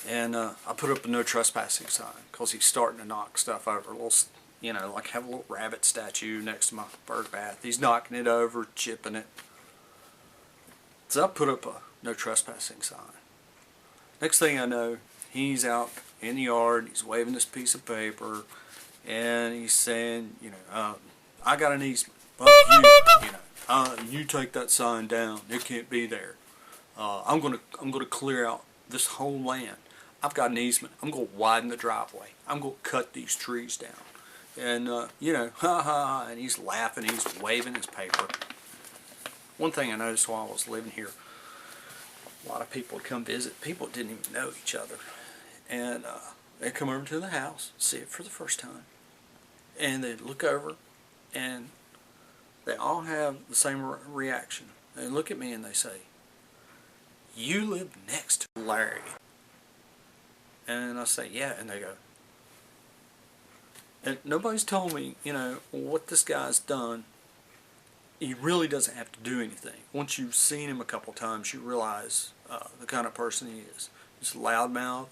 And I put up a no trespassing sign because he's starting to knock stuff over. A little, you know, like have a little rabbit statue next to my bird bath. He's knocking it over, chipping it. So I put up a no trespassing sign. Next thing I know, he's out in the yard. He's waving this piece of paper, and he's saying, you know, I got an easement. Fuck you. You know, you take that sign down. It can't be there. I'm gonna clear out this whole land. I've got an easement. I'm going to widen the driveway. I'm going to cut these trees down. And, you know, ha ha, and he's laughing. He's waving his paper. One thing I noticed while I was living here, a lot of people would come visit. People didn't even know each other. And they'd come over to the house, see it for the first time. And they'd look over, and they all have the same reaction. They look at me and they say, "You live next to Larry." And I say, "Yeah," and they go. And nobody's told me, you know, what this guy's done. He really doesn't have to do anything. Once you've seen him a couple times, you realize the kind of person he is. He's loudmouth,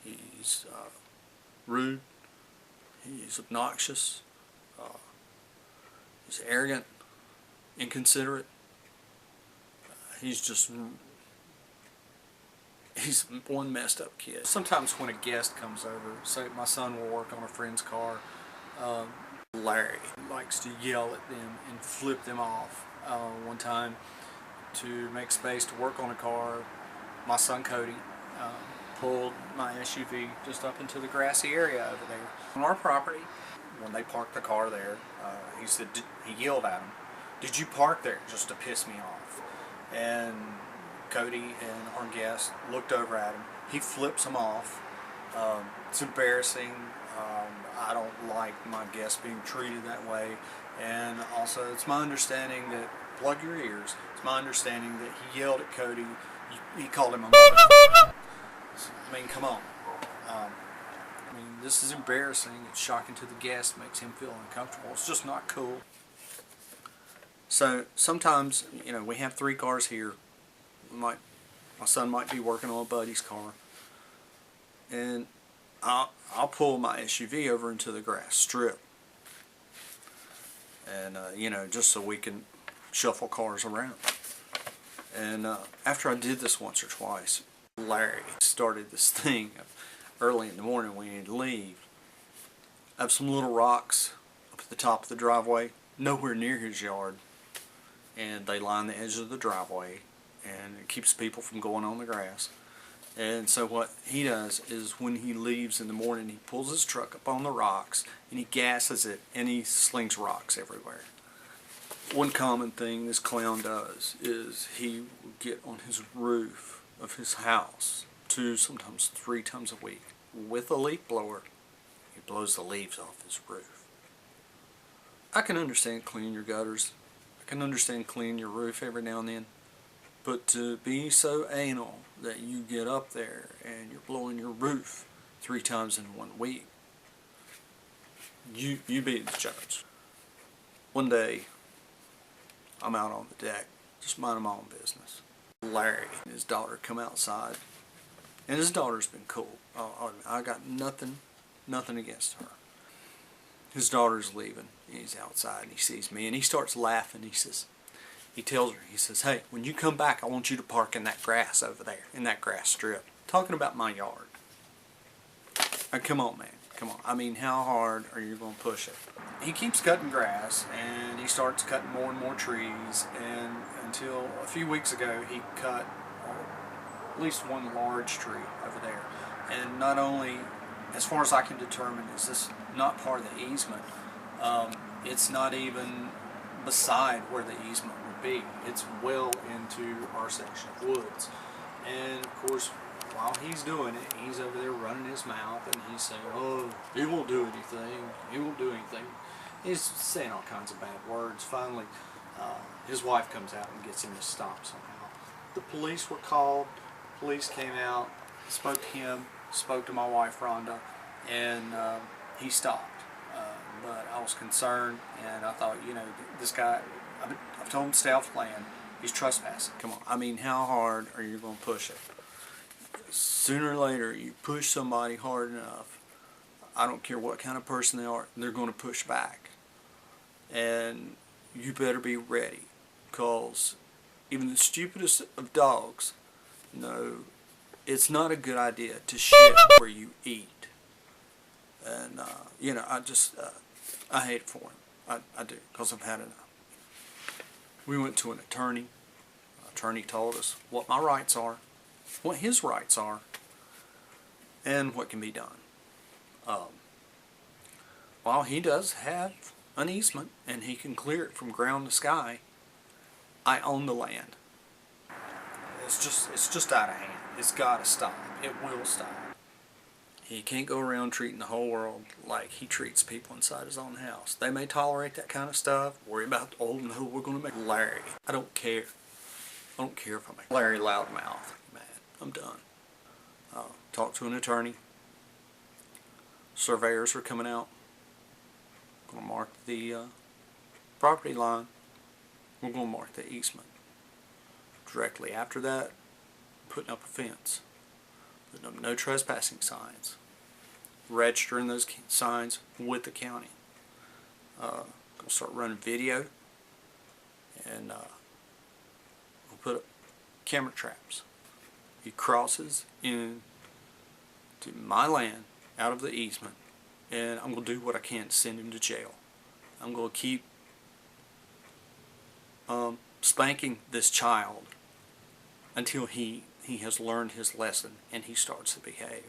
he's rude, he's obnoxious, he's arrogant, inconsiderate. He's one messed up kid. Sometimes when a guest comes over, say my son will work on a friend's car, Larry likes to yell at them and flip them off. One time, to make space to work on a car, my son Cody pulled my SUV just up into the grassy area over there. On our property, when they parked the car there, he yelled at him, "Did you park there just to piss me off?" And Cody and our guest looked over at him. He flips him off. It's embarrassing. I don't like my guests being treated that way. And also, it's my understanding that, plug your ears, it's my understanding that he yelled at Cody. He called him a mother. I mean, come on. I mean, this is embarrassing. It's shocking to the guest. Makes him feel uncomfortable. It's just not cool. So sometimes, you know, we have 3 cars here. My son might be working on a buddy's car, and I'll pull my SUV over into the grass strip, and you know, just so we can shuffle cars around. And after I did this once or twice, Larry started this thing early in the morning when he'd leave. I have some little rocks up at the top of the driveway, nowhere near his yard, and they line the edge of the driveway, and it keeps people from going on the grass. And so what he does is, when he leaves in the morning, he pulls his truck up on the rocks and he gasses it, and he slings rocks everywhere. One common thing this clown does is he will get on his roof of his house 2, sometimes 3 times a week with a leaf blower. He blows the leaves off his roof. I can understand cleaning your gutters. I can understand cleaning your roof every now and then. But to be so anal that you get up there and you're blowing your roof 3 times in 1 week, you be the judge. One day, I'm out on the deck, just minding my own business. Larry and his daughter come outside, and his daughter's been cool. I got nothing against her. His daughter's leaving, and he's outside, and he sees me, and he starts laughing. He tells her, he says, "Hey, when you come back, I want you to park in that grass over there, in that grass strip." Talking about my yard. Come on, man. Come on. I mean, how hard are you going to push it? He keeps cutting grass, and he starts cutting more and more trees, and until a few weeks ago, he cut at least 1 large tree over there. And not only, as far as I can determine, is this not part of the easement, it's not even beside where the easement would be. It's well into our section of woods. And of course, while he's doing it, he's over there running his mouth, and he's saying, "Oh, he won't do anything, he won't do anything." He's saying all kinds of bad words. Finally, his wife comes out and gets him to stop somehow. The police were called. Police came out, spoke to him, spoke to my wife Rhonda, and he stopped. But I was concerned, and I thought, you know, this guy, I've told him to stay off land. He's trespassing. Come on. I mean, how hard are you going to push it? sooner or later you push somebody hard enough, I don't care what kind of person they are, they're going to push back. And you better be ready, because even the stupidest of dogs know it's not a good idea to shit where you eat. And, I hate it for him. I do, because I've had enough. We went to an attorney. The attorney told us what my rights are, what his rights are, and what can be done. While he does have an easement and he can clear it from ground to sky, I own the land. It's just out of hand. It's got to stop. It will stop. He can't go around treating the whole world like he treats people inside his own house. They may tolerate that kind of stuff, worry about, oh no, we're going to make Larry. I don't care. I don't care if I make Larry Loudmouth mad. I'm done. Talk to an attorney. Surveyors are coming out. Going to mark the property line. We're going to mark the easement. Directly after that, putting up a fence. Putting up no trespassing signs. Registering those signs with the county. Going to start running video. And we'll put up camera traps. He crosses into my land out of the easement, and I'm going to do what I can to send him to jail. I'm going to keep spanking this child until he has learned his lesson and he starts to behave.